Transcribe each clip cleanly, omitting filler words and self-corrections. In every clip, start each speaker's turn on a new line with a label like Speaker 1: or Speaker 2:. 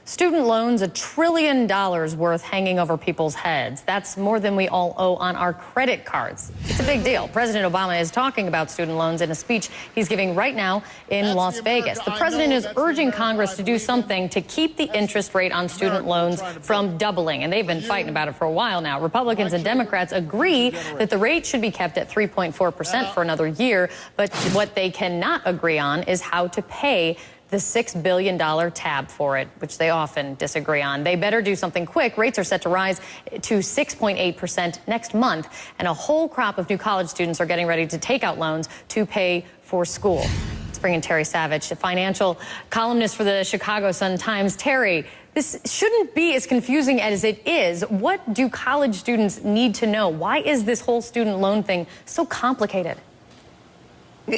Speaker 1: Student loans, $1 trillion worth hanging over people's heads. That's more than we all owe on our credit cards. It's a big deal. President Obama is talking about student loans in a speech he's giving right now in Las Vegas. The president is urging Congress to do something to keep the interest rate on student loans from doubling. And they've been fighting about it for a while now. Republicans and Democrats agree that the rate should be kept at 3.4% for another year. But what they cannot agree on is how to pay the $6 billion tab for it, which they often disagree on. They better do something quick. Rates are set to rise to 6.8% next month, and a whole crop of new college students are getting ready to take out loans to pay for school. Let's bring in Terry Savage, a financial columnist for the Chicago Sun-Times. Terry, this shouldn't be as confusing as it is. What do college students need to know? Why is this whole student loan thing so complicated?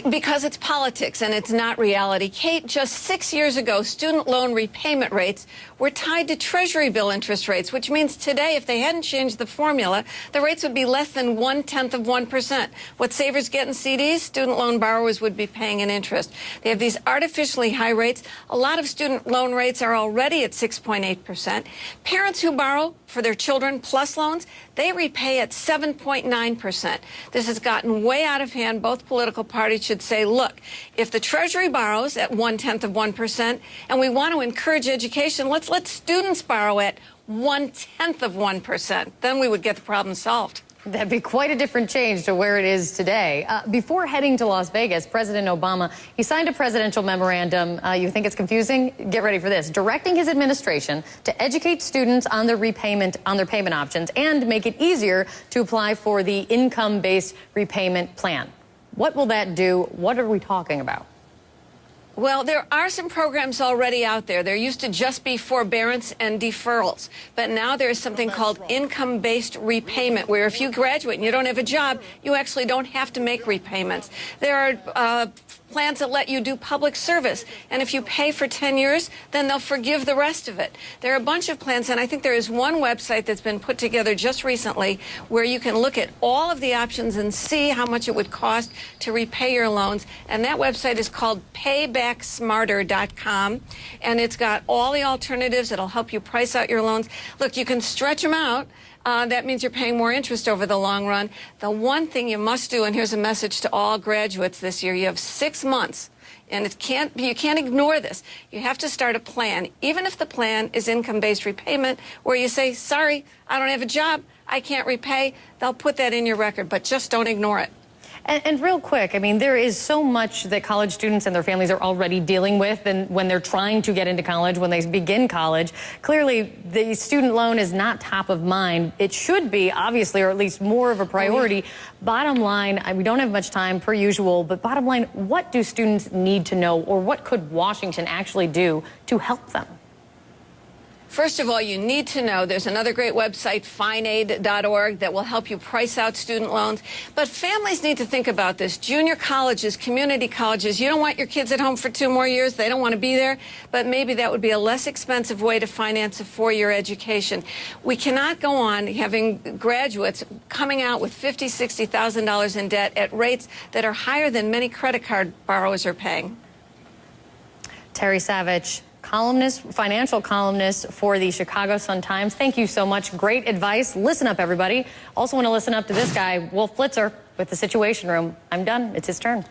Speaker 2: Because it's politics and it's not reality. Kate, just 6 years ago, student loan repayment rates were tied to Treasury bill interest rates, which means today, if they hadn't changed the formula, the rates would be less than 0.1%. What savers get in CDs, student loan borrowers would be paying in interest. They have these artificially high rates. A lot of student loan rates are already at 6.8%. Parents who borrow for their children plus loans, they repay at 7.9%. This has gotten way out of hand. Both political parties should say, look, if the Treasury borrows at 0.1% and we want to encourage education, let's let students borrow at 0.1%. Then we would get the problem solved.
Speaker 1: That'd be quite a different change to where it is today. Before heading to Las Vegas, President Obama, he signed a presidential memorandum. You think it's confusing? Get ready for this. Directing his administration to educate students on their payment options and make it easier to apply for the income-based repayment plan. What will that do? What are we talking about?
Speaker 2: Well, there are some programs already out there. There used to just be forbearance and deferrals. But now there is something called income-based repayment, where if you graduate and you don't have a job, you actually don't have to make repayments. There are plans that let you do public service. And if you pay for 10 years, then they'll forgive the rest of it. There are a bunch of plans, and I think there is one website that's been put together just recently where you can look at all of the options and see how much it would cost to repay your loans. And that website is called paybacksmarter.com. And it's got all the alternatives. It'll help you price out your loans. Look, you can stretch them out. That means you're paying more interest over the long run. The one thing you must do, and here's a message to all graduates this year, you have 6 months, and you can't ignore this. You have to start a plan, even if the plan is income-based repayment, where you say, sorry, I don't have a job, I can't repay. They'll put that in your record, but just don't ignore it.
Speaker 1: And real quick, I mean, there is so much that college students and their families are already dealing with, and when they're trying to get into college, when they begin college. Clearly, the student loan is not top of mind. It should be, obviously, or at least more of a priority. Bottom line, we don't have much time per usual, but bottom line, what do students need to know, or what could Washington actually do to help them?
Speaker 2: First of all, you need to know there's another great website, fineaid.org, that will help you price out student loans. But families need to think about this. Junior colleges, community colleges, you don't want your kids at home for 2 more years. They don't want to be there. But maybe that would be a less expensive way to finance a 4-year education. We cannot go on having graduates coming out with $50,000, $60,000 in debt at rates that are higher than many credit card borrowers are paying.
Speaker 1: Terry Savage, financial columnist for the Chicago Sun-Times. Thank you so much. Great advice. Listen up, everybody. Also want to listen up to this guy, Wolf Blitzer, with the Situation Room. I'm done. It's his turn.